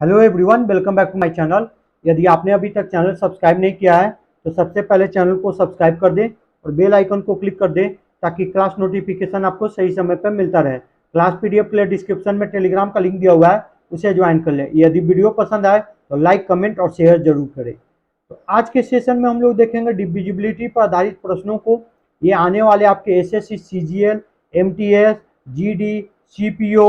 Hello everyone, welcome back to my channel. यदि आपने अभी तक चैनल सब्सक्राइब नहीं किया है तो सबसे पहले चैनल को सब्सक्राइब कर दें और बेल आइकन को क्लिक कर दें ताकि क्लास नोटिफिकेशन आपको सही समय पर मिलता रहे। क्लास पीडीएफ के लिए डिस्क्रिप्शन में टेलीग्राम का लिंक दिया हुआ है, उसे ज्वाइन कर लें। यदि वीडियो पसंद आए तो लाइक, कमेंट और शेयर जरूर करें। तो आज के सेशन में हम लोग देखेंगे डिविजिबिलिटी पर आधारित प्रश्नों को। ये आने वाले आपके SSC, CGL, MTS, GD, CPO,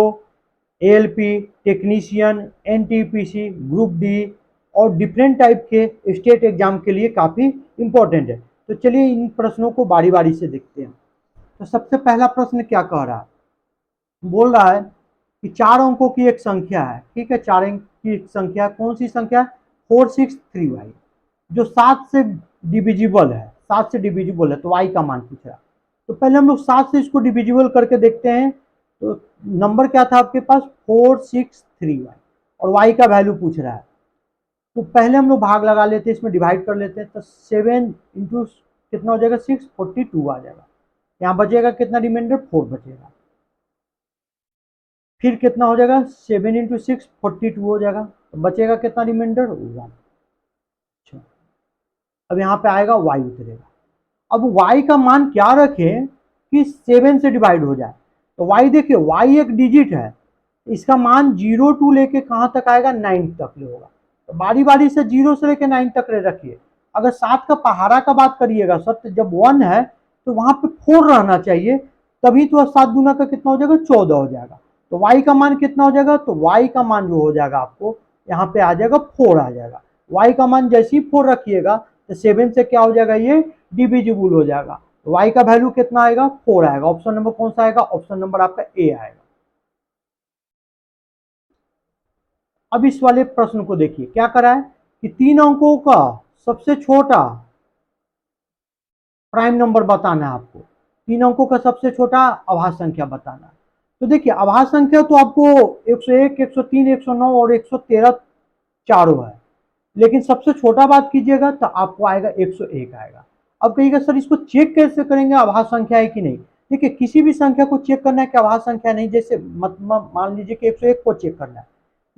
ALP, technician, NTPC, group D और डिफरेंट टाइप के स्टेट एग्जाम के लिए काफ़ी इंपॉर्टेंट है। तो चलिए इन प्रश्नों को बारी बारी से देखते हैं। तो सबसे पहला प्रश्न क्या कह रहा है? बोल रहा है कि 4 अंकों की एक संख्या है। ठीक है, 4 अंक की एक संख्या, कौन सी संख्या है? 463y, जो 7 से डिविजिबल है। 7 से डिविजिबल है तो y का मान पूछ रहा है। तो पहले हम लोग 7 से इसको डिविजिबल करके देखते हैं। तो नंबर क्या था आपके पास? 463y और y का वैल्यू पूछ रहा है। तो पहले हम लोग भाग लगा लेते हैं, इसमें डिवाइड कर लेते हैं। तो 7 इंटू कितना हो जाएगा? 642 आ जाएगा। यहाँ बचेगा कितना रिमाइंडर? 4 बचेगा। फिर कितना हो जाएगा? 7 इंटू 6 42 हो जाएगा। तो बचेगा कितना रिमाइंडर? 1। अच्छा, अब यहाँ पे आएगा y उतरेगा। अब y का मान क्या रखें कि 7 से डिवाइड हो जाए? तो y देखिए, y एक डिजिट है, इसका मान 0 टू लेके कहाँ तक आएगा? 9 तक ले होगा। तो बारी बारी से 0 से लेके 9 तक रखिए। अगर 7 का पहाड़ा का बात करिएगा सर, तो जब 1 है तो वहां पे 4 रहना चाहिए, तभी तो 7 गुना का कितना हो जाएगा? 14 हो जाएगा। तो y का मान कितना हो जाएगा? तो y का मान जो हो जाएगा आपको यहाँ पे आ जाएगा 4 आ जाएगा। y का मान जैसे ही 4 रखिएगा तो 7 से क्या हो जाएगा? ये डिविजिबल हो जाएगा। y का वैल्यू कितना आएगा? 4 आएगा। ऑप्शन नंबर कौन सा आएगा? ऑप्शन नंबर आपका ए आएगा। अब इस वाले प्रश्न को देखिए, क्या करा है कि 3 अंकों का सबसे छोटा प्राइम नंबर बताना है आपको। 3 अंकों का सबसे छोटा आभाज्य संख्या बताना है। तो देखिए, आभाज्य संख्या तो आपको 101, 103, 109 और 113 चारों है, लेकिन सबसे छोटा बात कीजिएगा तो आपको आएगा 101 आएगा। अब कहिएगा सर इसको चेक कैसे करेंगे आभाज्य संख्या है कि नहीं? देखिए, किसी भी संख्या को चेक करना है कि आभाज्य संख्या नहीं, जैसे मतलब मान लीजिए कि 101 को चेक करना है।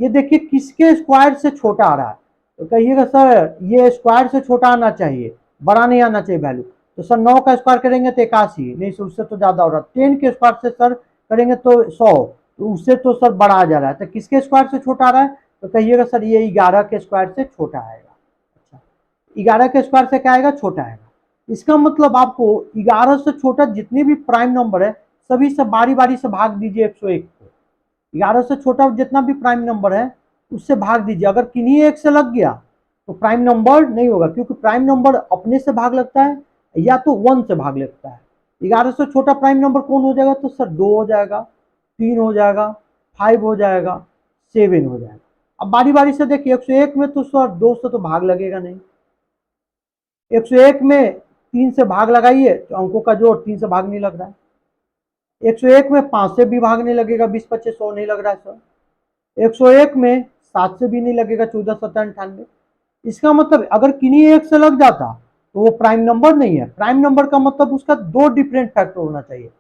ये देखिए किसके स्क्वायर से छोटा आ रहा है। तो कहिएगा सर ये स्क्वायर से छोटा आना चाहिए, बड़ा नहीं आना चाहिए वैल्यू। तो सर 9 का स्क्वायर करेंगे तो 81, नहीं सर उससे तो ज्यादा हो रहा है। 10 के स्क्वायर से सर करेंगे तो 100, तो उससे तो सर बड़ा आ जा रहा है। तो किसके स्क्वायर से छोटा आ रहा है? तो कहिएगा सर ये 11 के स्क्वायर से छोटा आएगा। अच्छा, 11 के स्क्वायर से क्या आएगा? छोटा आएगा। इसका मतलब आपको 11 से छोटा जितने भी प्राइम नंबर है सभी से बारी बारी से भाग दीजिए 101 को। 11 से छोटा जितना भी प्राइम नंबर है उससे भाग दीजिए। अगर किन्हीं एक से लग गया तो प्राइम नंबर नहीं होगा, क्योंकि प्राइम नंबर अपने से भाग लगता है या तो 1 से भाग लगता है। 11 से छोटा प्राइम नंबर कौन हो जाएगा? तो सर 2 हो जाएगा, 3 हो जाएगा, 5 हो जाएगा, 7 हो जाएगा। अब बारी बारी से देखिए, 101 में तो सर 2 से तो भाग लगेगा नहीं। 101 में 3 से भाग लगाइए तो अंकों का जोड़ 3 से भाग नहीं लग रहा है। 101 में 5 से भी भाग नहीं लगेगा, 20, 25, 100 नहीं लग रहा है सर। 101 में 7 से भी नहीं लगेगा, 14, 17, 98। इसका मतलब अगर किन्हीं एक से लग जाता तो वो प्राइम नंबर नहीं है। प्राइम नंबर का मतलब उसका 2 डिफरेंट फैक्टर होना चाहिए।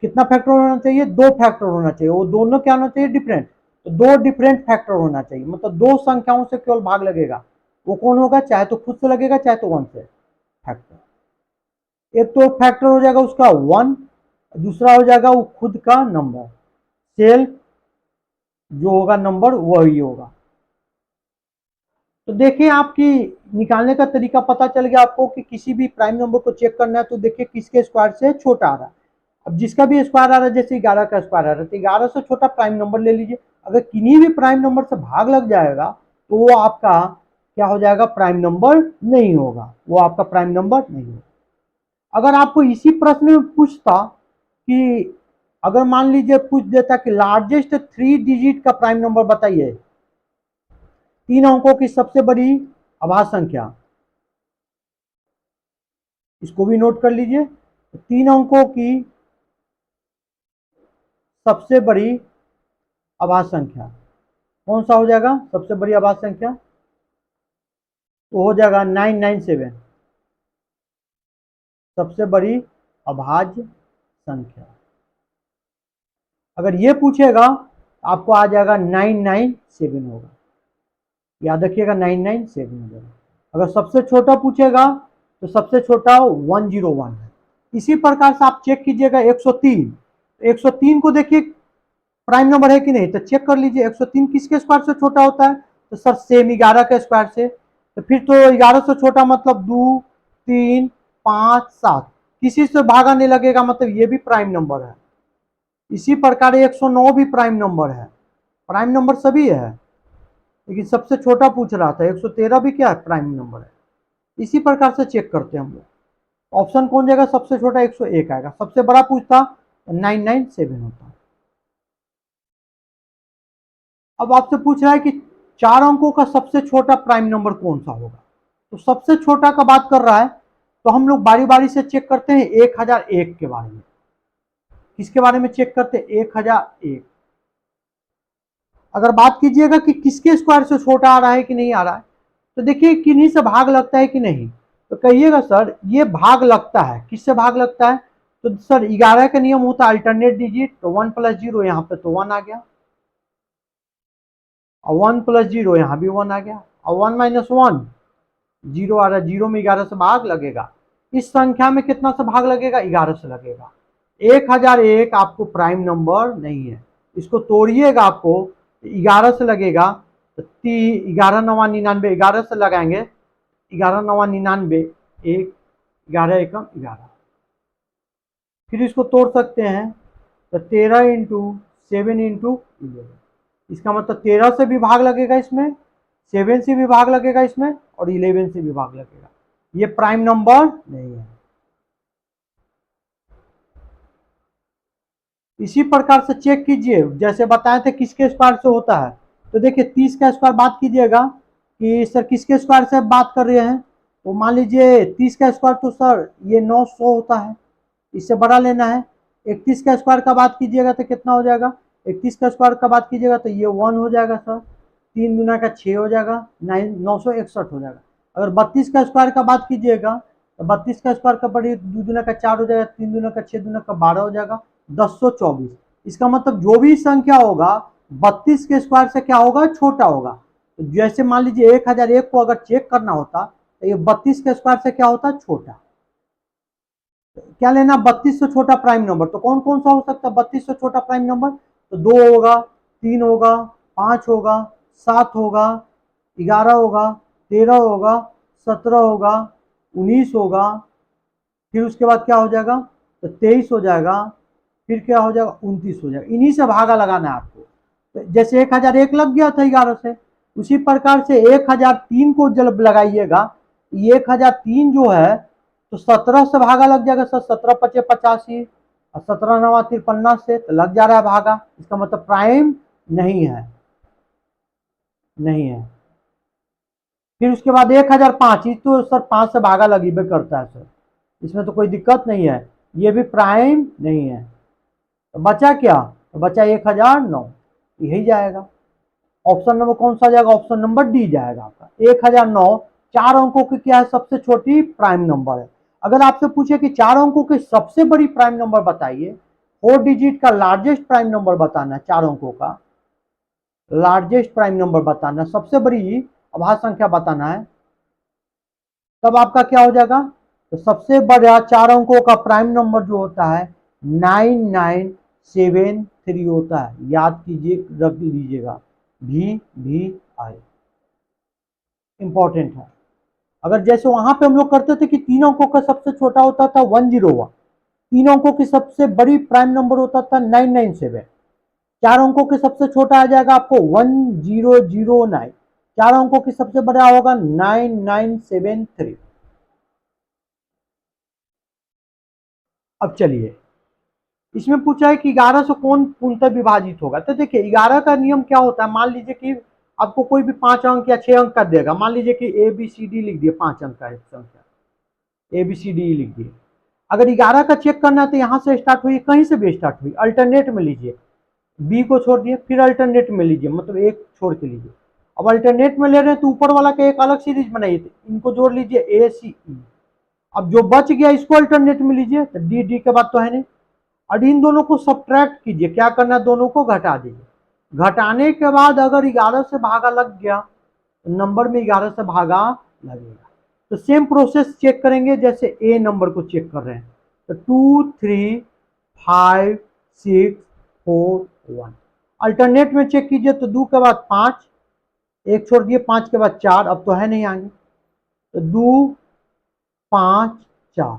कितना फैक्टर होना चाहिए? 2 फैक्टर होना चाहिए। वो दोनों क्या होना चाहिए? डिफरेंट। तो 2 डिफरेंट फैक्टर होना चाहिए, मतलब 2 संख्याओं से केवल भाग लगेगा। वो कौन होगा? चाहे तो खुद से लगेगा, चाहे तो 1 से फैक्टर। एक तो फैक्टर हो जाएगा उसका 1, दूसरा हो जाएगा वो खुद का नंबर, सेल्फ जो होगा नंबर वही होगा। तो देखिए, आपकी निकालने का तरीका पता चल गया आपको कि किसी भी प्राइम नंबर को चेक करना है तो देखिए किसके स्क्वायर से छोटा आ रहा है। अब जिसका भी स्क्वायर आ रहा है, जैसे 11 का स्क्वायर आ रहा है तो 11 से छोटा प्राइम नंबर ले लीजिए। अगर किन्हीं भी प्राइम नंबर से भाग लग जाएगा तो वो आपका क्या हो जाएगा? प्राइम नंबर नहीं होगा, वो आपका प्राइम नंबर नहीं होगा। अगर आपको इसी प्रश्न में पूछता कि अगर मान लीजिए पूछ देता कि लार्जेस्ट 3 डिजिट का प्राइम नंबर बताइए, 3 अंकों की सबसे बड़ी अभाज्य संख्या, इसको भी नोट कर लीजिए। 3 अंकों की सबसे बड़ी अभाज्य संख्या कौन सा हो जाएगा? सबसे बड़ी अभाज्य संख्या तो हो जाएगा 997, सबसे बड़ी अभाज्य संख्या। अगर ये पूछेगा तो आपको आ जाएगा 997 होगा। याद रखिएगा 997 हो जाएगा। अगर सबसे छोटा पूछेगा तो सबसे छोटा 101 है। इसी प्रकार से आप चेक कीजिएगा 103, 103 को देखिए प्राइम नंबर है कि नहीं, तो चेक कर लीजिए 103 किसके स्क्वायर से छोटा होता है, तो सर सेम 11 के स्क्वायर से। तो फिर तो 11 से छोटा मतलब 2, 3, 5, 7 किसी से भागा नहीं लगेगा, मतलब ये भी प्राइम नंबर है। इसी प्रकार 109 भी प्राइम नंबर है, प्राइम नंबर सभी है, लेकिन सबसे छोटा पूछ रहा था। 113 भी क्या है, प्राइम नंबर है। इसी प्रकार से चेक करते हैं हम लोग। ऑप्शन कौन जाएगा, सबसे छोटा 101 आएगा, सबसे बड़ा पूछता 997 होता। अब आपसे पूछ रहा है कि 4 अंकों का सबसे छोटा प्राइम नंबर कौन सा होगा, तो सबसे छोटा का बात कर रहा है, तो हम लोग बारी बारी से चेक करते हैं 1001 के बारे में। किसके बारे में चेक करते हैं, 1001। अगर बात कीजिएगा कि किसके स्क्वायर से छोटा आ रहा है कि नहीं आ रहा है, तो देखिए किन्हीं से भाग लगता है कि नहीं, तो कहिएगा सर ये भाग लगता है। किससे भाग लगता है, तो सर 11 का नियम होता है अल्टरनेट डिजिट, तो 1 + 0 यहाँ पे तो 1 आ गया, और 1 + 0 यहाँ भी 1 आ गया, और 1 - 1 0 आ रहा है, 0 में 11 से भाग लगेगा। इस संख्या में कितना से भाग लगेगा, 11 से लगेगा। 1001 आपको प्राइम नंबर नहीं है, इसको तोड़िएगा आपको 11 से लगेगा, तो 11 × 9 = 99, 11 से लगाएंगे 11 × 9 = 99, 1 11 × 1 = 11। फिर इसको तोड़ सकते हैं, तो 13 × 7 × 11, इसका मतलब 13 से भी भाग लगेगा इसमें, 7 से भी भाग लगेगा इसमें, और 11 से भी भाग लगेगा। ये प्राइम नंबर नहीं है। इसी प्रकार से चेक कीजिए, जैसे बताए थे किसके स्क्वायर से होता है, तो देखिए 30 का स्क्वायर बात कीजिएगा कि सर किसके स्क्वायर से बात कर रहे हैं, तो मान लीजिए 30 का स्क्वायर तो सर ये 900 होता है, इससे बड़ा लेना है। 31 का स्क्वायर का बात कीजिएगा तो कितना हो जाएगा, 31 का स्क्वायर का बात कीजिएगा तो ये 1 हो जाएगा सर, 3 × 6 हो जाएगा, 961 हो जाएगा। अगर 32 का स्क्वायर का बात कीजिएगा तो 32 का स्क्वायर का बड़ी 2 × 4 हो जाएगा, 3 × 6 × 12 हो जाएगा, 1024। इसका मतलब जो भी संख्या होगा 32 के स्क्वायर से क्या होगा, छोटा होगा। तो जैसे मान लीजिए 1001 को अगर चेक करना होता तो ये 32 के स्क्वायर से क्या होता, छोटा। क्या लेना, 32 से छोटा प्राइम नंबर, तो कौन कौन सा हो सकता है 32 से छोटा प्राइम नंबर, तो 2 होगा, 3 होगा, 5 होगा, 7 होगा, 11 होगा, 13 होगा, 17 होगा, 19 होगा, फिर उसके बाद क्या हो जाएगा, तो 23 हो जाएगा, फिर क्या हो जाएगा, 29 हो जाएगा। इन्हीं से भागा लगाना है आपको। तो जैसे 1001 लग गया था 11 से, उसी प्रकार से 1003 को जब लगाइएगा, 1003 जो है तो 17 से भागा लग जाएगा सर, 17 × 5 = 85, और 17 × 9 = 53 से तो लग जा रहा है भागा। इसका मतलब प्राइम नहीं है, नहीं है। फिर उसके बाद 1005, ये तो सर 5 से भागा लगी भी करता है सर, इसमें तो कोई दिक्कत नहीं है, ये भी प्राइम नहीं है। तो बचा क्या, तो बचा 1009, यही जाएगा। ऑप्शन नंबर कौन सा जाएगा, ऑप्शन नंबर डी जाएगा आपका 1009। 4 अंकों की क्या है, सबसे छोटी प्राइम नंबर है। अगर आपसे पूछे कि 4 अंकों की सबसे बड़ी प्राइम नंबर बताइए, 4 डिजिट का लार्जेस्ट प्राइम नंबर बताना है, 4 अंकों का लार्जेस्ट प्राइम नंबर बताना, सबसे बड़ी अभाज्य संख्या बताना है, तब आपका क्या हो जाएगा, तो सबसे बड़ा 4 अंकों का प्राइम नंबर जो होता है 9973 होता है। याद कीजिए, रख लीजिएगा, VVI इंपॉर्टेंट है। अगर जैसे वहां पे हम लोग करते थे कि 3 अंकों का सबसे छोटा होता था 101, 3 अंकों की सबसे बड़ी प्राइम नंबर होता था 997, 4 अंकों के सबसे छोटा आ जाएगा आपको 1009, 4 अंकों की सबसे बड़ा होगा 9973। अब चलिए, इसमें पूछा है कि 11 से कौन पूर्णतः विभाजित होगा, तो देखिए 11 का नियम क्या होता है, मान लीजिए कि आपको कोई भी 5 अंक या 6 अंक का देगा, मान लीजिए कि ABCD लिख दिए, 5 अंक का एक संख्या ABCD लिख दिए। अगर 11 का चेक करना है तो यहाँ से स्टार्ट हुई, कहीं से भी स्टार्ट हुई, अल्टरनेट में लीजिए, बी को छोड़ दिए, फिर अल्टरनेट में लीजिए, मतलब एक छोड़ के लीजिए। अब अल्टरनेट में ले रहे हैं तो ऊपर वाला का एक अलग सीरीज बनाइए, इनको जोड़ लीजिए ACE। अब जो बच गया इसको अल्टरनेट में लीजिए, तो डी के बाद तो है नहीं। और इन दोनों को सब्ट्रैक्ट कीजिए, क्या करना है, दोनों को घटा दीजिए। घटाने के बाद अगर 11 से भागा लग गया नंबर में 11 से भागा लगेगा। तो सेम प्रोसेस चेक करेंगे जैसे ए नंबर को चेक कर रहे हैं। तो 2 3 5 6 4 1 अल्टरनेट में चेक कीजिए तो 2 के बाद 5, एक छोड़ दिए, 5 के बाद 4, अब तो है नहीं आगे। तो 2 5 4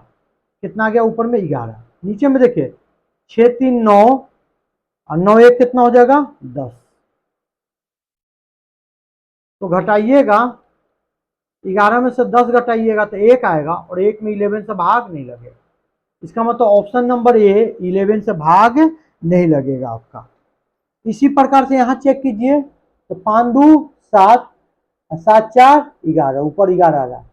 कितना आ गया, ऊपर में 11, नीचे में देखिए 6 3 9 और 9 1 कितना हो जाएगा 10। तो घटाइएगा, 11 में से 10 घटाइएगा तो 1 आएगा और 1 में 11 से भाग नहीं लगेगा। इसका मतलब ऑप्शन नंबर ए 11 से भाग नहीं लगेगा आपका। इसी प्रकार से यहाँ चेक कीजिए तो 5 2 7, 7 4 11, ऊपर 11 आ रहा,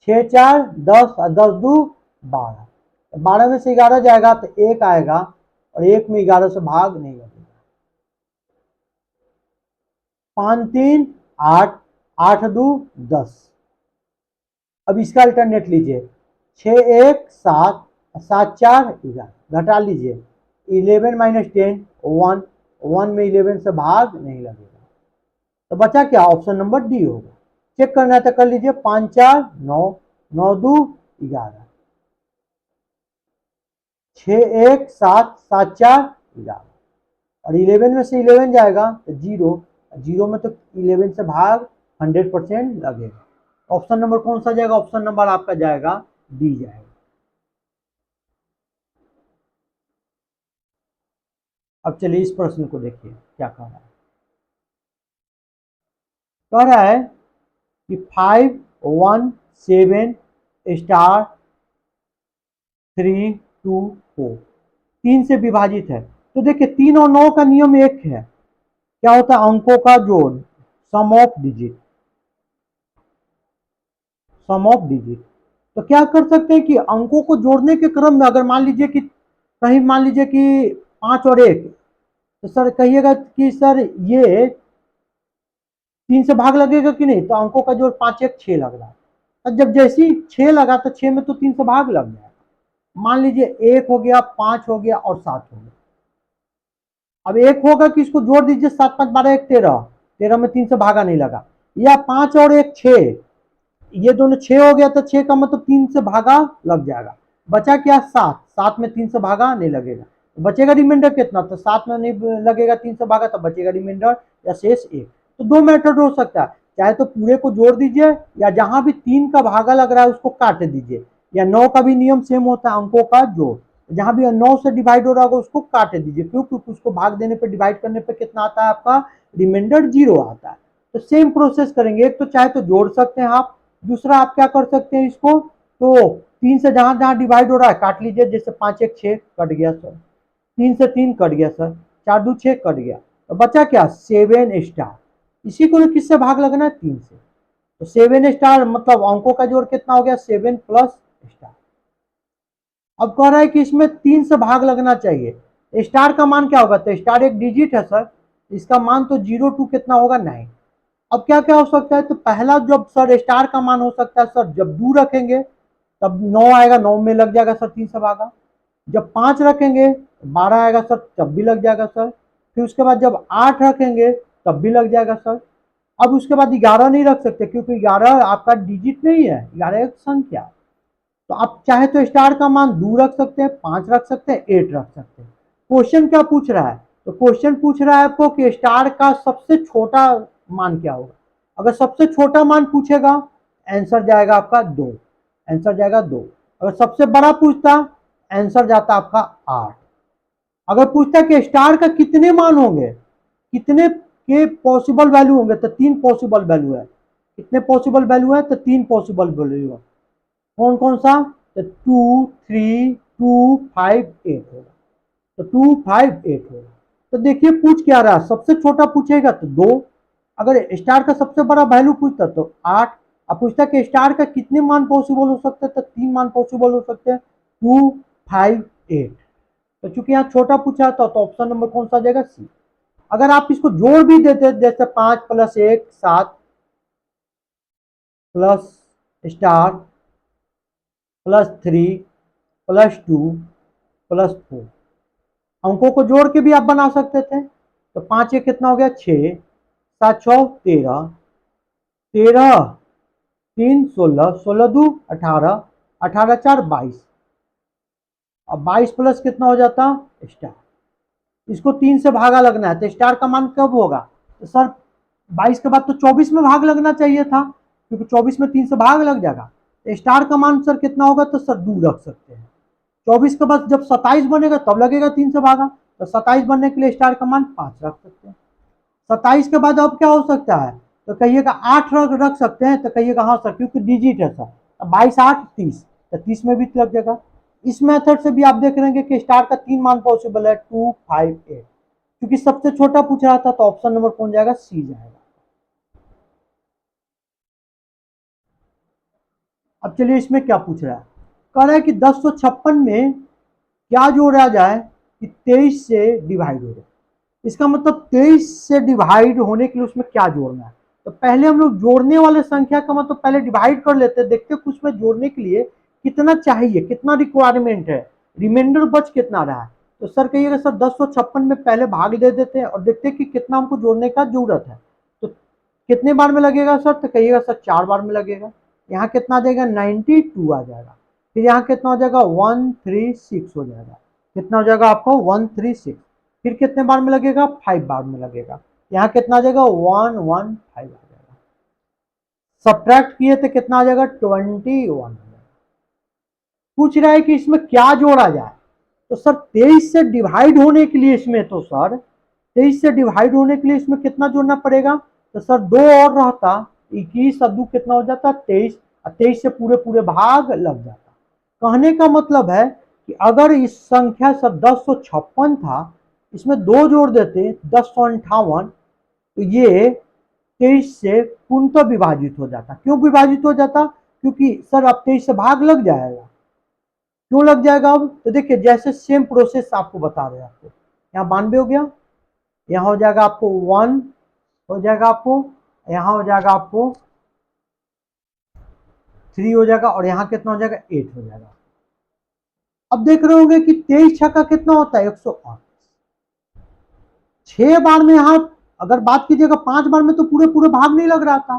6 4 10 और 10 2 12, 12 में से 11 जाएगा तो 1 आएगा और 1 में 11 से भाग नहीं लगेगा। 5 3 8, 8 2 10। अब इसका अल्टरनेट लीजिए, 6 1 7, 7 4 11, घटा लीजिए, 11 माइनस 10 1, 1 में 11 से भाग नहीं लगेगा। तो बचा क्या, ऑप्शन नंबर डी होगा। चेक करना है तो कर लीजिए, 5 4 9, 9 2 11, 6 1 7, 7 4 11 और 11 में से 11 जाएगा तो 0, 0 में तो 11 से भाग 100% लगेगा। ऑप्शन नंबर कौन सा जाएगा, ऑप्शन नंबर आपका जाएगा डी जाएगा। अब चलिए इस प्रश्न को देखिए क्या कह रहा है। कह रहा है कि 5 1 7 स्टार 3 2 4 3 से विभाजित है। तो देखिए 3 और 9 का नियम एक है, क्या होता है, अंकों का जोड़, sum of digit, sum of digit. तो क्या कर सकते हैं कि अंकों को जोड़ने के क्रम में अगर मान लीजिए कि कहीं मान लीजिए कि 5 और 1, तो सर कहिएगा कि सर ये 3 से भाग लगेगा कि नहीं, तो अंकों का जोड़ 5 1 6 लग रहा है। तो जब जैसे ही 6 लगा तो 6 में तो 3 से भाग लग जाएगा। मान लीजिए 1 हो गया, 5 हो गया और 7 हो गया। अब एक होगा कि इसको जोड़ दीजिए, 7 5 12 1 13, 13 में 3 से भागा नहीं लगा, या 5 और 1 6, ये दोनों 6 हो गया तो 6 का मतलब 3 से भागा लग जाएगा। बचा क्या, 7, 7 में 3 से भागा नहीं लगेगा, तो बचेगा रिमाइंडर कितना, तो 7 में नहीं लगेगा 3 से भागा, तो बचेगा रिमाइंडर या शेष 1। तो दो मेथड हो सकता है, चाहे तो पूरे को जोड़ दीजिए या जहां भी 3 का भागा लग रहा है उसको काट दीजिए, या 9 का भी नियम सेम होता है, अंकों का जोड़, जहां भी 9 से डिवाइड हो रहा होगा उसको काट दीजिए। क्यों, क्योंकि उसको भाग देने पर डिवाइड करने पर कितना आता है आपका, रिमाइंडर 0 आता है। तो सेम प्रोसेस करेंगे, एक तो चाहे तो जोड़ सकते हैं आप, दूसरा आप क्या कर सकते हैं इसको, तो 3 से जहां जहां डिवाइड हो रहा है काट लीजिए, जैसे 5 1 6 कट गया सर, 3 से 3 कट गया सर, 4 2 6 कट गया, तो बचा क्या 7 स्टार। इसी को किससे भाग लगना है, 3 से। तो 7 स्टार मतलब अंकों का जोड़ कितना हो गया, 7 प्लस स्टार। अब कह रहा है कि इसमें 3 से भाग लगना चाहिए, स्टार का मान क्या होगा, तो स्टार एक डिजिट है सर, इसका मान तो 0 टू कितना होगा 9। अब क्या क्या हो सकता है, तो पहला जब सर स्टार का मान हो सकता है सर, जब 2 रखेंगे तब 9 आएगा, 9 में लग जाएगा सर 3 से भागा। जब 5 रखेंगे 12 आएगा सर, तब भी लग जाएगा सर। फिर उसके बाद जब 8 रखेंगे तब भी लग जाएगा सर। अब उसके बाद 11 नहीं रख सकते क्योंकि 11 आपका डिजिट नहीं है, 11 एक संख्या। तो आप चाहे तो स्टार का मान 2 रख सकते हैं, 5 रख सकते हैं, 8 रख सकते हैं। क्वेश्चन क्या पूछ रहा है, तो क्वेश्चन पूछ रहा है आपको कि स्टार का सबसे छोटा मान क्या होगा। अगर सबसे छोटा मान पूछेगा, आंसर जाएगा आपका 2, आंसर जाएगा 2। अगर सबसे बड़ा पूछता, आंसर जाता आपका 8। अगर पूछता कि स्टार का कितने मान होंगे, कितने के पॉसिबल वैल्यू होंगे, तो 3 पॉसिबल वैल्यू है। कितने पॉसिबल वैल्यू है, तो 3 पॉसिबल वैल्यू है। कौन कौन सा, तो 2 3 2 5 8 होगा, तो 2 5 8 होगा। तो देखिए पूछ क्या रहा है, सबसे छोटा पूछेगा तो 2, अगर स्टार का सबसे बड़ा वैल्यू पूछता तो 8। अब पूछता कि स्टार का कितने मान पॉसिबल हो सकते हैं, तो 3 मान पॉसिबल हो सकते हैं, 2 5 8। तो चूंकि यहाँ छोटा पूछा था तो ऑप्शन नंबर कौन सा आ जाएगा, सी। अगर आप इसको जोड़ भी देते जैसे 5 plus 1 7 plus star plus 3 plus 2 plus 4, अंकों को जोड़ के भी आप बना सकते थे। तो 5 1 कितना हो गया 6, 7 6 13, 13 3 16, 16 2 18, 18 4 22। अब 22 प्लस कितना हो जाता स्टार। इसको 3 से भागा लगना है तो स्टार का मान कब होगा? तो सर 22 के बाद तो 24 में भाग लगना चाहिए था, क्योंकि 24 में 3 से भाग लग जाएगा। तो स्टार का मान सर कितना होगा? तो सर 2 रख सकते हैं। 24 के बाद जब 27 बनेगा तब लगेगा 3 से भागा, तो 27 बनने के लिए स्टार का मान 5 रख सकते हैं। 27 के बाद अब क्या हो सकता है? तो कहिएगा 8 रख सकते हैं, तो कहिएगा हाँ सर क्योंकि डिजिट है सर। 22 8 30, तो 30 में भी लग जाएगा। इस मेथड से भी आप देख रहे हैं कि स्टार का 3 मान पॉसिबल है, 2 5 8। क्योंकि सबसे छोटा पूछ रहा था तो ऑप्शन नंबर कौन जाएगा? सी जाएगा। अब चलिए इसमें क्या पूछ रहा है, कह रहा है कि 1056 में क्या जोड़ा जाए कि 23 से डिवाइड हो जाए। इसका मतलब 23 से डिवाइड होने के लिए उसमें क्या जोड़ना है। तो पहले हम लोग जोड़ने वाले संख्या का मतलब पहले डिवाइड कर लेते हैं, देखते कुछ में जोड़ने के लिए कितना चाहिए, कितना रिक्वायरमेंट है, रिमाइंडर बच कितना रहा है। तो सर कहिएगा सर 1056 में पहले भाग दे देते हैं और देखते हैं कि कितना हमको जोड़ने का जरूरत है। तो कितने बार में लगेगा सर? तो कहिएगा सर 4 बार में लगेगा। यहाँ कितना देगा? 92 आ जाएगा। फिर यहाँ कितना हो जाएगा? 136 हो जाएगा। कितना हो जाएगा आपको? 136। फिर कितने बार में लगेगा? 5 बार में लगेगा। यहाँ कितना आ जाएगा? 115 आ जाएगा। सब्ट्रैक्ट किए तो कितना आ जाएगा? 21। पूछ रहा है कि इसमें क्या जोड़ा जाए। तो सर 23 से डिवाइड होने के लिए इसमें तो सर 23 से डिवाइड होने के लिए इसमें कितना जोड़ना पड़ेगा? तो सर 2 और रहता, 21 और 2 कितना हो जाता? 23। और 23 से पूरे पूरे भाग लग जाता। कहने का मतलब है कि अगर इस संख्या सर 1056 था, इसमें 2 जोड़ देते 1058, तो ये 23 से पूर्णतः विभाजित हो जाता। क्यों विभाजित हो जाता? क्योंकि सर अब 23 से भाग लग जाएगा। क्यों लग जाएगा? अब तो देखिए जैसे सेम प्रोसेस आपको बता रहे हैं। आपको यहाँ 92 हो गया, यहाँ हो जाएगा आपको 1 हो जाएगा, आपको यहाँ हो जाएगा, आपको 3 हो जाएगा, और यहाँ कितना हो जाएगा? 8 हो जाएगा। अब देख रहे होंगे कि 23 छक्का कितना होता है? 108। 6 बार में यहाँ अगर बात कीजिएगा, 5 बार में तो पूरे पूरे भाग नहीं लग रहा था,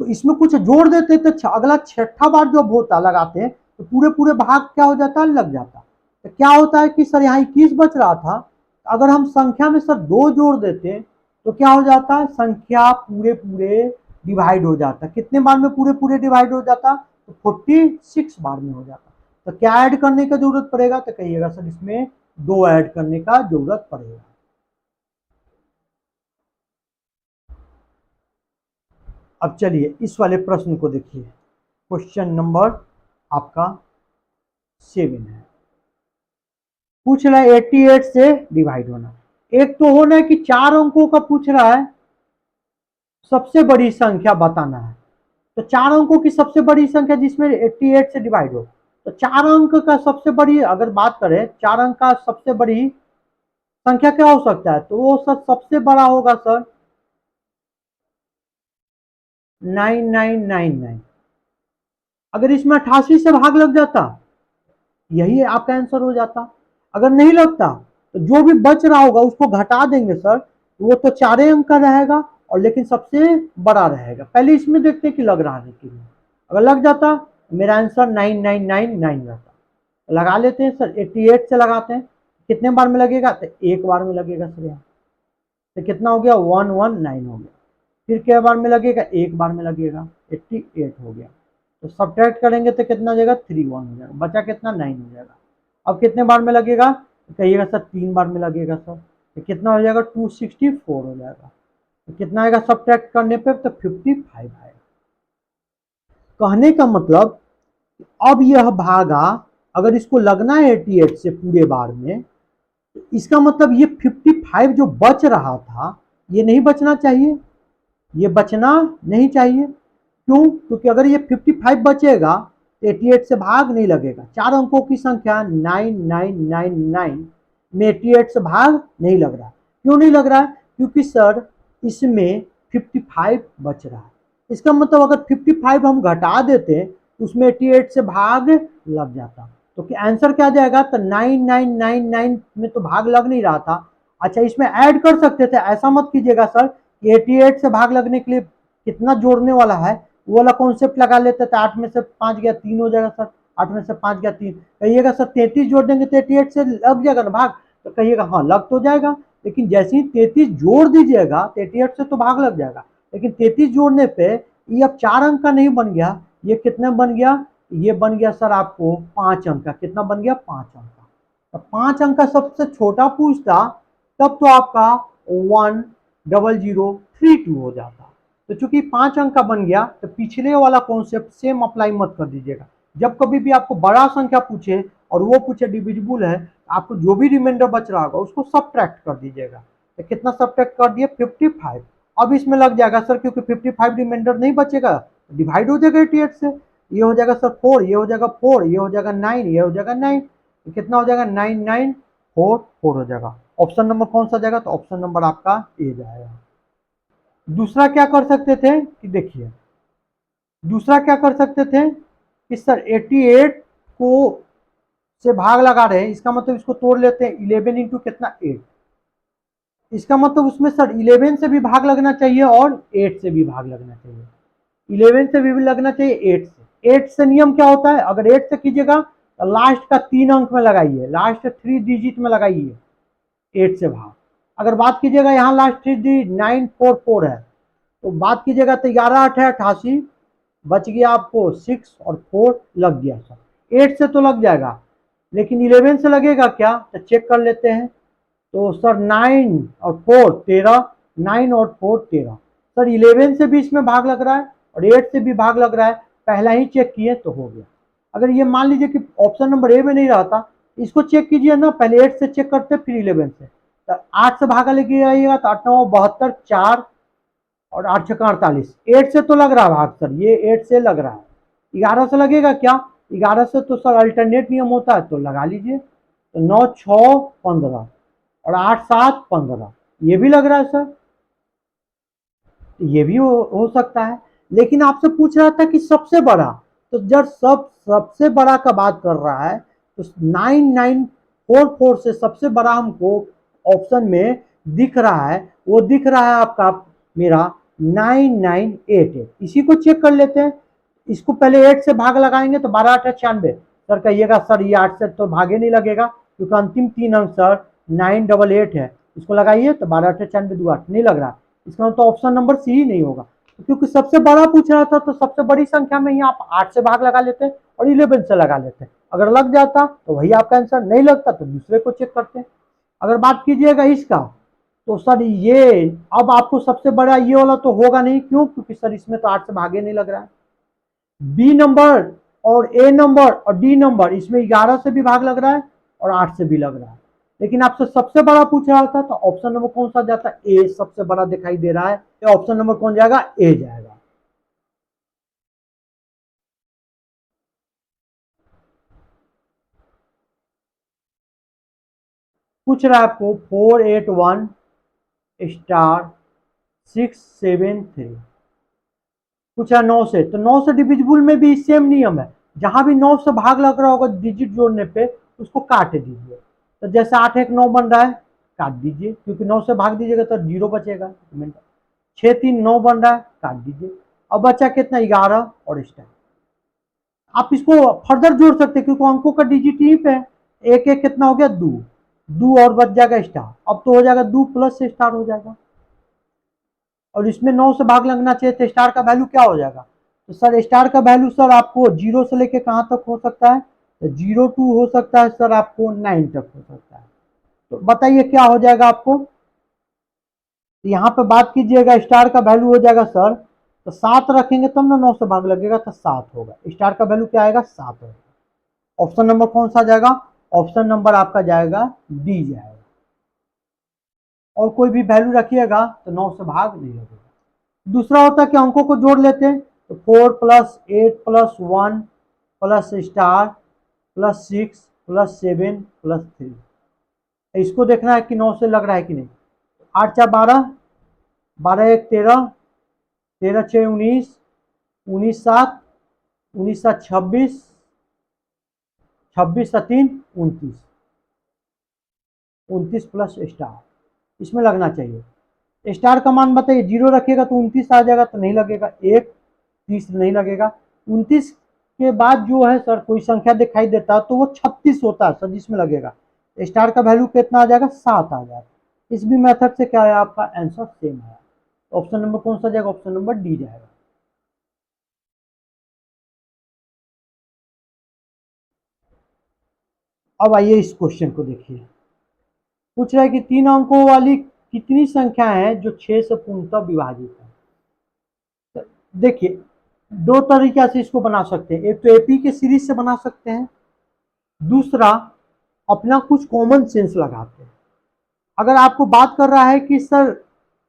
तो इसमें कुछ जोड़ देते तो अगला छठा बार जब होता लगाते हैं तो पूरे पूरे भाग क्या हो जाता? लग जाता। तो क्या होता है कि सर यहाँ 21 बच रहा था, अगर हम संख्या में सर 2 जोड़ देते तो क्या हो जाता है? संख्या पूरे पूरे डिवाइड हो जाता। कितने बार में पूरे पूरे डिवाइड हो जाता? तो 46 बार में हो जाता। तो क्या ऐड करने का जरूरत पड़ेगा? तो कहिएगा सर इसमें 2 ऐड करने का जरूरत पड़ेगा। अब चलिए इस वाले प्रश्न को देखिए, क्वेश्चन नंबर आपका 7 है। पूछ रहा है 88 से डिवाइड होना। एक तो होना है कि 4 अंकों का पूछ रहा है, सबसे बड़ी संख्या बताना है। तो 4 अंकों की सबसे बड़ी संख्या जिसमें 88 से डिवाइड हो, तो 4 अंक का सबसे बड़ी अगर बात करें, 4 अंक का सबसे बड़ी संख्या क्या हो सकता है? तो वो सर सबसे बड़ा होगा सर 9999। अगर इसमें 88 से भाग लग जाता, यही आपका आंसर हो जाता। अगर नहीं लगता तो जो भी बच रहा होगा उसको घटा देंगे सर, वो तो 4 अंक का रहेगा और लेकिन सबसे बड़ा रहेगा। पहले इसमें देखते कि लग रहा है कि नहीं। अगर लग जाता मेरा आंसर 9999 रहता। लगा लेते हैं सर, 88 से लगाते हैं। कितने बार में लगेगा? तो 1 बार में लगेगा सर। यहाँ तो कितना हो गया? 119 हो गया। फिर क्या बार में लगेगा? 1 बार में लगेगा, 88 हो गया। तो सब्ट्रैक्ट करेंगे तो कितना हो जाएगा? 31 हो जाएगा। बचा कितना? 9 हो जाएगा। अब कितने बार में लगेगा? तो कहिएगा सर 3 बार में लगेगा सर। तो कितना हो जाएगा? 264 हो जाएगा। तो कितना आएगा सब्ट्रैक्ट करने पे? तो 55 आएगा। कहने का मतलब अब यह भागा अगर इसको लगना है 88 से पूरे बार में, तो इसका मतलब ये 55 जो बच रहा था ये नहीं बचना चाहिए, ये बचना नहीं चाहिए। क्यों? क्योंकि अगर ये 55 बचेगा तो 88 से भाग नहीं लगेगा। 4 अंकों की संख्या 9999 में 88 से भाग नहीं लग रहा। क्यों नहीं लग रहा है? क्योंकि सर इसमें 55 बच रहा है। इसका मतलब अगर 55 हम घटा देते उसमें 88 से भाग लग जाता। तो क्या आंसर क्या जाएगा? तो 9999 में तो भाग लग नहीं रहा था। अच्छा इसमें ऐड कर सकते थे, ऐसा मत कीजिएगा सर कि 88 से भाग लगने के लिए कितना जोड़ने वाला है वो वाला कॉन्सेप्ट लगा लेते थे। 8 में से 5 गया 3 हो जाएगा सर, 8 में से 5 गया 3। कहिएगा सर 33 जोड़ देंगे तो 88 से लग जाएगा ना भाग, तो कहिएगा हाँ लग तो जाएगा, लेकिन जैसे ही 33 जोड़ दीजिएगा तो 88 से तो भाग लग जाएगा, लेकिन 33 जोड़ने पे ये अब 4 अंक का नहीं बन गया, ये कितना बन गया, ये बन गया सर आपको 5 अंक का। कितना बन गया, 5 अंक का। तो 5 अंक का सबसे छोटा पूछता तब तो आपका 10032 हो जाता। तो चूंकि 5 अंक का बन गया तो पिछले वाला कॉन्सेप्ट सेम अप्लाई मत कर दीजिएगा। जब कभी भी आपको बड़ा संख्या पूछे और वो पूछे डिविजिबल है, आपको जो भी रिमाइंडर बच रहा होगा उसको सब्ट्रैक्ट कर दीजिएगा। तो कितना सब्ट्रैक्ट कर दिए, 55। अब इसमें लग जाएगा सर, क्योंकि 55 रिमाइंडर नहीं बचेगा, डिवाइड हो जाएगा 88 से। ये हो जाएगा सर 4, ये हो जाएगा 4, ये हो जाएगा 9, ये हो जाएगा 9। तो कितना हो जाएगा, 9944 हो जाएगा। ऑप्शन नंबर कौन सा जाएगा, तो ऑप्शन नंबर आपका ए जाएगा। दूसरा क्या कर सकते थे कि देखिए, दूसरा क्या कर सकते थे कि सर 88 को से भाग लगा रहे हैं, इसका मतलब इसको तोड़ लेते हैं। 11 इंटू कितना, 8। इसका मतलब उसमें सर 11 से भी भाग लगना चाहिए और 8 से भी भाग लगना चाहिए। 11 से भी लगना चाहिए, 8 से। 8 से नियम क्या होता है, अगर 8 से कीजिएगा तो लास्ट का 3 अंक में लगाइए, लास्ट 3 डिजिट में लगाइए 8 से भाग। अगर बात कीजिएगा यहाँ लास्ट 3 डिजिट 944 है, तो बात कीजिएगा तो 11 8 है 88, बच गया आपको 6 और 4 लग गया सर। 8 से तो लग जाएगा, लेकिन 11 से लगेगा क्या, तो चेक कर लेते हैं। तो सर 9 और 4 13, 9 और 4 13। सर 11 से भी इसमें भाग लग रहा है और 8 से भी भाग लग रहा है, पहला ही चेक किए तो हो गया। अगर ये मान लीजिए कि ऑप्शन नंबर ए में नहीं रहता, इसको चेक कीजिए ना, पहले 8 से चेक करते फिर 11 से। तो 8 से भागा लेके आइएगा तो 8 9 72, 4 और 8 6 48। 8 से तो लग रहा है भाग सर, ये 8 से लग रहा है। 11 से लगेगा क्या, 11 से तो सर अल्टरनेट नियम होता है, तो लगा लीजिए। तो 9 6 15 और 8 7 15, ये भी लग रहा है सर, ये भी हो सकता है। लेकिन आपसे पूछ रहा था कि सबसे बड़ा, तो जब सबसे बड़ा का बात कर रहा है तो 9944 से सबसे बड़ा हमको ऑप्शन में दिख रहा है, वो दिख रहा है आपका मेरा 9988। इसी को चेक कर लेते हैं। इसको पहले 8 से भाग लगाएंगे तो 12 8 96। सर कहिएगा सर ये 8 से तो भागे नहीं लगेगा, क्योंकि अंतिम 3 अंक सर 988 है, इसको लगाइए तो 12 8 96 2 8 नहीं लग रहा। इसका तो ऑप्शन नंबर सी ही नहीं होगा, क्योंकि सबसे बड़ा पूछ रहा था, तो सबसे बड़ी संख्या में ही आप 8 से भाग लगा लेते और 11 से लगा लेते। अगर लग जाता तो वही आपका आंसर, नहीं लगता तो दूसरे को चेक करते। अगर बात कीजिएगा इसका, तो सर ये अब आपको सबसे बड़ा ये वाला तो होगा नहीं, क्यों, क्योंकि सर इसमें तो 8 से भागे नहीं लग रहा है। बी नंबर और ए नंबर और डी नंबर, इसमें 11 से भी भाग लग रहा है और 8 से भी लग रहा है। लेकिन आपसे सबसे बड़ा पूछ रहा था, तो ऑप्शन नंबर कौन सा जाता है, ए सबसे बड़ा दिखाई दे रहा है, तो ऑप्शन नंबर कौन जाएगा, ए जाएगा। पूछ रहा है आपको 481 स्टार 673, पूछा 9 से, तो 9 से डिविजिबल में भी सेम नियम है, जहां भी 9 से भाग लग रहा होगा डिजिट जोड़ने पे उसको काट दीजिए। तो जैसे 8 1 9 बन रहा है, काट दीजिए, क्योंकि 9 से भाग दीजिएगा तो 0 बचेगा। 6 3 9 बन रहा है, काट दीजिए। अब बचा कितना, 11 और स्टार। आप इसको फर्दर जोड़ सकते हैं, क्योंकि अंकों का डिजिट ही पे एक एक कितना हो गया, 2 2 और बच जाएगा स्टार। अब तो हो जाएगा 2 प्लस स्टार हो जाएगा, और इसमें 9 से भाग लगना चाहिए, तो स्टार का वैल्यू क्या हो जाएगा, तो सर स्टार का वैल्यू सर आपको 0 से लेके कहां तक हो सकता है, तो 02 हो सकता है सर, आपको 9 तक हो सकता है। तो बताइए क्या हो जाएगा आपको, तो यहाँ पे बात कीजिएगा स्टार का वैल्यू हो जाएगा सर, तो 7 रखेंगे तब ना 9 से भाग लगेगा, तो 7 होगा। स्टार का वैल्यू क्या आएगा, 7 होगा। ऑप्शन नंबर कौन सा जाएगा, ऑप्शन नंबर आपका जाएगा डी जाएगा। और कोई भी वैल्यू रखिएगा तो 9 से भाग नहीं लगेगा। दूसरा होता है कि अंकों को जोड़ लेते हैं, तो 4 plus 8 plus 1 plus star plus 6 plus 7 plus 3। इसको देखना है कि 9 से लग रहा है कि नहीं। 8 4 12, 12 1 13, 13 6 19, 19 7, 19 7 26, 26 3 29, 29 प्लस स्टार इसमें लगना चाहिए। स्टार का मान बताइए, 0 रखिएगा तो 29 आ जाएगा, तो नहीं लगेगा। 1 30 नहीं लगेगा। 29 के बाद जो है सर कोई संख्या दिखाई देता है तो वो 36 होता है सर, जिसमें लगेगा। स्टार का वैल्यू कितना आ जाएगा, 7 आ जाएगा। इस भी मेथड से क्या है, आपका आंसर सेम है। ऑप्शन नंबर कौन सा जाएगा, ऑप्शन नंबर डी जाएगा। अब आइए इस क्वेश्चन को देखिए। पूछ रहा है कि 3 अंकों वाली कितनी संख्या है जो 6 से पूर्णतः विभाजित है। तो देखिए, दो तरीका से इसको बना सकते हैं। एक तो एपी के सीरीज से बना सकते हैं, दूसरा अपना कुछ कॉमन सेंस लगाते हैं। अगर आपको बात कर रहा है कि सर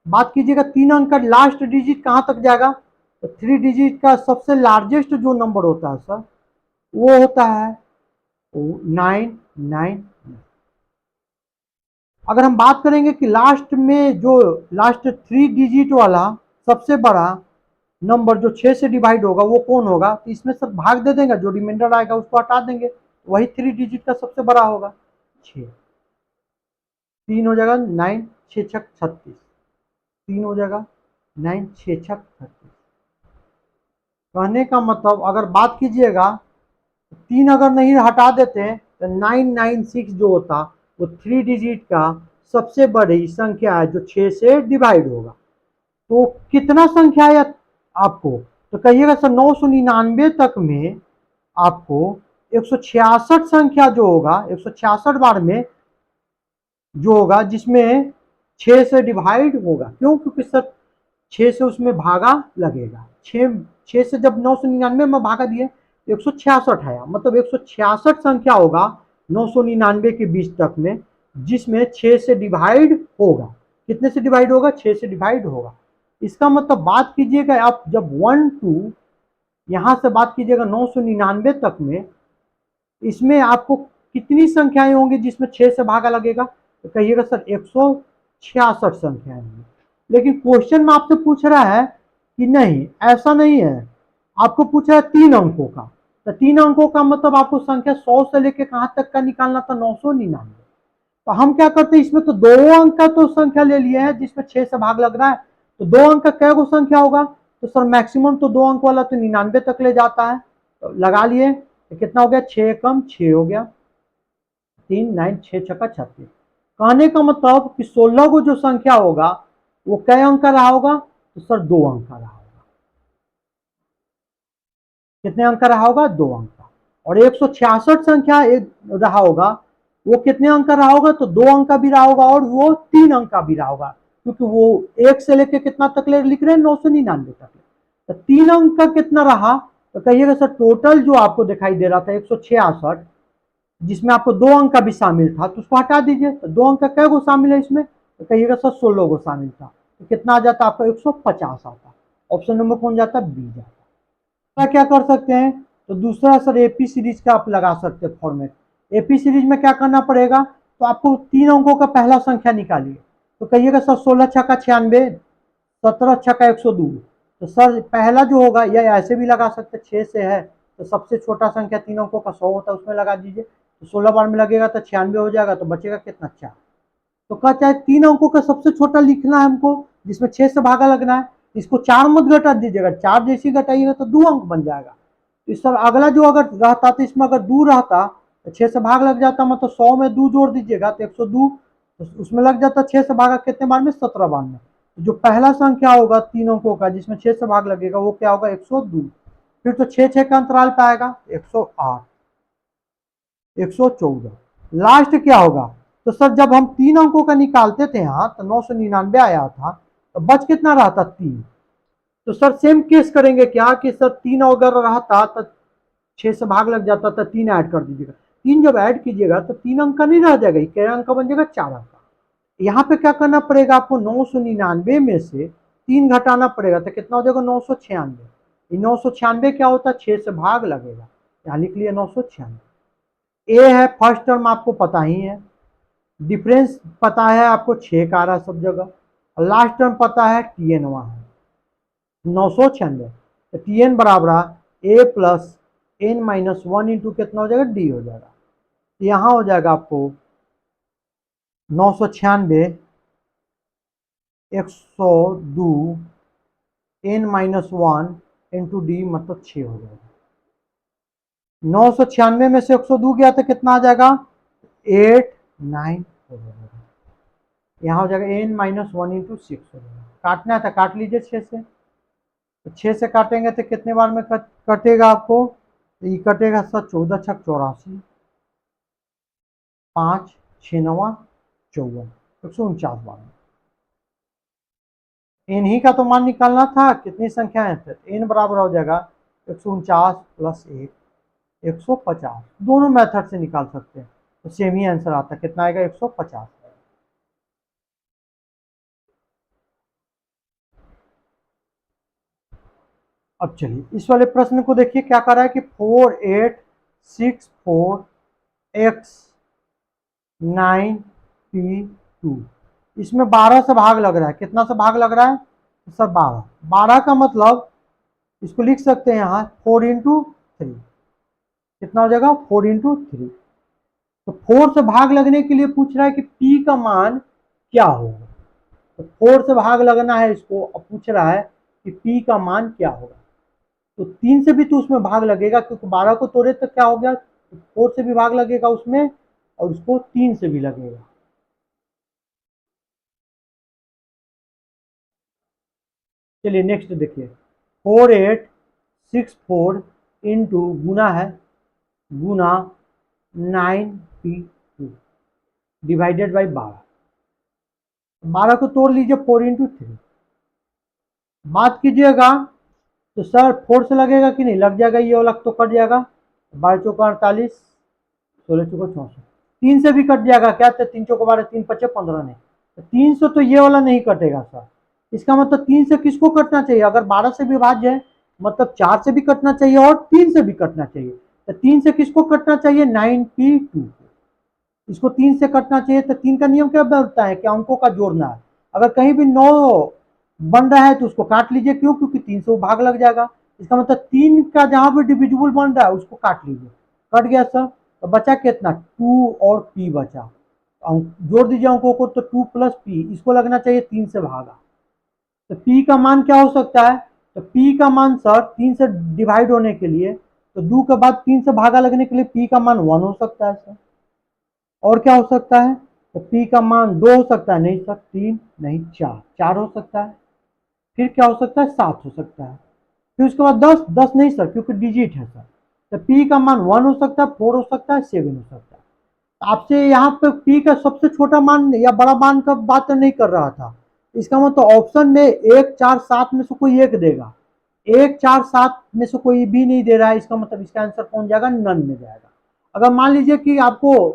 बात कीजिएगा 3 अंक का लास्ट डिजिट कहां तक जाएगा, तो 3 डिजिट का सबसे लार्जेस्ट जो नंबर होता है सर वो होता है 999। अगर हम बात करेंगे कि लास्ट में जो लास्ट 3 डिजिट वाला सबसे बड़ा नंबर जो 6 से डिवाइड होगा वो कौन होगा, तो इसमें सर भाग दे देंगे, जो रिमाइंडर आएगा उसको हटा देंगे, वही 3 डिजिट का सबसे बड़ा होगा 6। 3 हो जाएगा 9 6 छक 36, 3 हो जाएगा 9 6 छक 36। कहने का मतलब अगर बात कीजिएगा, 3 अगर नहीं हटा देते तो 996 जो होता वो 3 डिजिट का सबसे बड़ी संख्या है जो 6 से डिवाइड होगा। तो कितना संख्या है आपको, तो कहिएगा सर 999 तक में आपको 166 संख्या जो होगा, 166 बार में जो होगा जिसमें 6 से डिवाइड होगा। क्यों, क्योंकि सर 6 से उसमें भागा लगेगा। 6 से जब 999 में भागा दिए 166 आया, मतलब 166 संख्या होगा 999 के बीच तक में, जिसमें 6 से डिवाइड होगा। कितने से डिवाइड होगा, 6 से डिवाइड होगा। इसका मतलब बात कीजिएगा आप जब 1 2 यहां से बात कीजिएगा 999 तक में, इसमें आपको कितनी संख्याएं होंगी जिसमें 6 से भागा लगेगा, तो कहिएगा सर 166 संख्याएं होंगी। लेकिन क्वेश्चन में आपसे पूछ रहा है कि नहीं, ऐसा नहीं है। आपको पूछ रहा है 3 अंकों का, तो 3 अंकों का मतलब आपको संख्या 100 से लेके कहां तक का निकालना था, 999। तो हम क्या करते हैं, इसमें तो 2 अंक का तो संख्या ले लिए हैं जिसमें 6 से भाग लग रहा है, तो 2 अंक का क्या गो संख्या होगा, तो सर मैक्सिमम तो 2 अंक वाला तो 99 तक ले जाता है, तो लगा लिए। तो कितना हो गया, 6 कम 6 हो गया, 3 9 6 छक्का 36। कहने का मतलब कि 16 को जो संख्या होगा वो कै अंक का रहा होगा, तो सर 2 अंक का रहा होगा। कितने अंक का रहा होगा, 2 अंक का। और 166 संख्या एक रहा होगा, वो कितने अंक का रहा होगा, तो 2 अंक का भी रहा होगा और वो 3 अंक का भी रहा होगा, क्योंकि वो 1 से लेके कितना तक लिख रहे हैं, 999 तक। तो 3 अंक का कितना रहा, तो कहिएगा सर टोटल जो आपको दिखाई दे रहा था 166, जिसमें आपको 2 अंक का भी शामिल था, तो उसको हटा दीजिए। तो 2 अंक का क्या गो शामिल है इसमें, तो कहिएगा सर 16 गो शामिल था, तो कितना आ जाता आपका 150 आता। ऑप्शन नंबर कौन जाता, बी जाता। क्या कर सकते हैं, तो दूसरा सर एपी सीरीज का आप लगा सकते हैं फॉर्मेट। एपी सीरीज में क्या करना पड़ेगा, तो आपको 3 अंकों का पहला संख्या निकालिए। तो कहिएगा सर 16 छक्का 96, 17 छक्का 102। तो सर पहला जो होगा या ऐसे भी लगा सकते, 6 से है तो सबसे छोटा संख्या 3 अंकों का 100 होता है, उसमें लगा दीजिए। तो 16 बार में लगेगा तो 96 हो जाएगा, तो बचेगा कितना, 4। तो क्या चाहे 3 अंकों का सबसे छोटा लिखना है हमको जिसमें 6 से भागा लगना है, इसको 4 मत घटा दीजिएगा, 4 जैसी घटाइएगा तो 2 अंक बन जाएगा। तो इस सर अगला जो अगर रहता तो इसमें अगर 2 रहता तो 6 से भाग लग जाता, मतलब 100 में 2 जोड़ दीजिएगा तो 102, तो उसमें लग जाता 6 से भागा कितने बार में, 17 बार में। तो जो पहला संख्या होगा 3 अंकों का जिसमें 6 से भाग लगेगा वो क्या होगा, 102। फिर तो 6 का अंतराल पाएगा, 108 114। लास्ट क्या होगा, तो सर जब हम 3 अंकों का निकालते थे यहाँ तो 999 आया था, तो बच कितना रहा था, 3। तो सर सेम केस करेंगे क्या कि सर 3 अगर रहता तो 6 से भाग लग जाता था, 3 ऐड कर दीजिएगा। 3 जब ऐड कीजिएगा तो 3 अंक का नहीं रह जाएगा, क्या अंक का बन जाएगा, 4 अंक का। यहाँ पे क्या करना पड़ेगा आपको, 999 में से 3 घटाना पड़ेगा, तो कितना हो जाएगा, 996। 996 क्या होता है, 6 से भाग लगेगा, यहाँ लिख लिया 996। ए है फर्स्ट टर्म आपको पता ही है, डिफरेंस पता है आपको 6 का आ रहा है सब जगह, और लास्ट टर्म पता है टी एन वहां है 996। तो टी एन बराबर ए प्लस एन माइनस 1 इंटू कितना हो जाएगा, डी हो जाएगा। तो यहां हो जाएगा आपको 996 102 n-1 इंटू डी मतलब 6 हो जाएगा। 996 में से 102 गया तो कितना आ जाएगा 89 हो जाएगा। यहाँ हो जाएगा n-1 इंटू 6 हो जाएगा। काटना था काट लीजिए 6 से, तो 6 से काटेंगे तो कितने बार में कटेगा आपको, ये कटेगा सर 14 छक 84, 5 6 9 54, 149 बार में। इन्हीं का तो मान निकालना था, कितनी संख्या है तो n बराबर हो जाएगा 149 प्लस 1 150। दोनों मेथड से निकाल सकते हैं तो सेम ही आंसर आता है, कितना आएगा 150। अब चलिए इस वाले प्रश्न को देखिए क्या कर रहा है कि 4864x9p2, इसमें 12 से भाग लग रहा है। कितना से भाग लग रहा है सर 12। 12 का मतलब इसको लिख सकते हैं यहाँ 4 इंटू 3, कितना हो जाएगा 4 इंटू 3। तो 4 से भाग लगने के लिए पूछ रहा है कि p का मान क्या होगा, तो 4 से भाग लगना है इसको। अब पूछ रहा है कि p का मान क्या होगा, तो 3 से भी तो उसमें भाग लगेगा क्योंकि 12 को तोड़े तो क्या हो गया, तो 4 से भी भाग लगेगा उसमें और उसको 3 से भी लगेगा। चलिए नेक्स्ट देखिए 4864 इंटू गुना है गुना 9p2 डिवाइडेड बाई 12। 12 को तोड़ लीजिए 4 इंटू 3, बात कीजिएगा तो सर 4 से लगेगा कि नहीं, लग जाएगा, ये वाला तो कट जाएगा, 12 चौका 48, 16 चौका 64, 3 से भी कट जाएगा क्या, तो 3 चौका 12, 3 पचे 15 नहीं, तो 3 से तो ये वाला नहीं कटेगा सर। इसका मतलब 3 से किसको कटना चाहिए, अगर 12 से विभाज्य है मतलब 4 से भी कटना चाहिए और 3 से भी कटना चाहिए। तो 3 से किसको कटना चाहिए 9p2 को, इसको 3 से कटना चाहिए। तो 3 का नियम क्या बोलता है कि अंकों का जोड़ना है, अगर कहीं भी 9 बन रहा है तो उसको काट लीजिए, क्यों, क्योंकि 3 से भाग लग जाएगा। इसका मतलब 3 का जहां भी डिविजिबल बन रहा है उसको काट लीजिए, कट गया सर। तो बचा कितना 2 और p बचा, जोड़ दीजिए अंकों को, तो 2 प्लस p, इसको लगना चाहिए 3 से भागा। तो p का मान क्या हो सकता है, तो p का मान सर 3 से डिवाइड होने के लिए, तो 2 के बाद 3 से भागा लगने के लिए p का मान 1 हो सकता है सर। और क्या हो सकता है, तो p का मान 2 हो सकता है, नहीं सर 3 नहीं 4, 4 हो सकता है। फिर क्या हो सकता है 7 हो सकता है। फिर उसके बाद 10, 10 नहीं सर क्योंकि डिजिट है सर। तो p का मान 1 हो सकता है, 4 हो सकता है, 7 हो सकता है। आपसे यहाँ पे p का सबसे छोटा मान या बड़ा मान का बात नहीं कर रहा था, इसका मतलब ऑप्शन में 1 4 7 में से कोई एक देगा, 1 4 7 में से कोई भी नहीं दे रहा है, इसका मतलब इसका आंसर कौन जाएगा, नन में जाएगा। अगर मान लीजिए कि आपको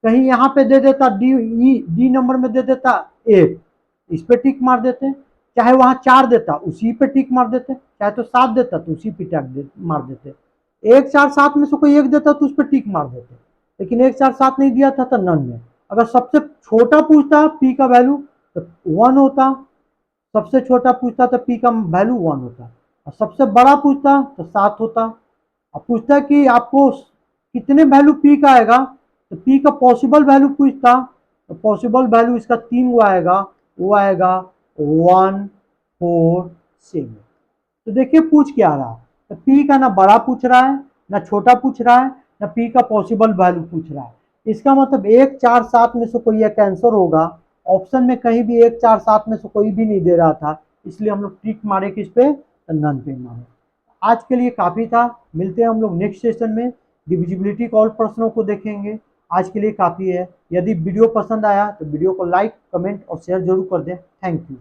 कहीं यहाँ पे दे देता डी नंबर में दे देता 1, इस पे टिक मार देते, चाहे वहां 4 देता उसी पे टिक मार देते, चाहे तो 7 देता तो उसी पे टिक मार देते, 1 4 7 में से कोई एक देता तो उस पर टिक मार देते, लेकिन 1 4 7 नहीं दिया था तो नन में। अगर सबसे छोटा पूछता पी का वैल्यू तो 1 होता, सबसे छोटा पूछता तो पी का वैल्यू 1 होता, और सबसे बड़ा पूछता तो 7 होता। अब पूछता है कि आपको कितने वैल्यू पी का आएगा, तो पी का पॉसिबल वैल्यू पूछता, तो पॉसिबल वैल्यू इसका 3 वो आएगा, वो आएगा 1 4 7। तो देखिए पूछ क्या रहा, तो पी का ना बड़ा पूछ रहा है ना छोटा पूछ रहा है ना पी का पॉसिबल वैल्यू पूछ रहा है। इसका मतलब 1 4 7 में से कोई एक आंसर होगा। ऑप्शन में कहीं भी 1 4 7 में से कोई भी नहीं दे रहा था, इसलिए हम लोग टिक मारे किस पे, तो नन पे मारे। आज के लिए काफी था, मिलते हैं हम लोग नेक्स्ट सेशन में, डिविजिबिलिटी के और प्रश्नों को देखेंगे। आज के लिए काफी है। यदि वीडियो पसंद आया तो वीडियो को लाइक कमेंट और शेयर जरूर कर दें। Thank you.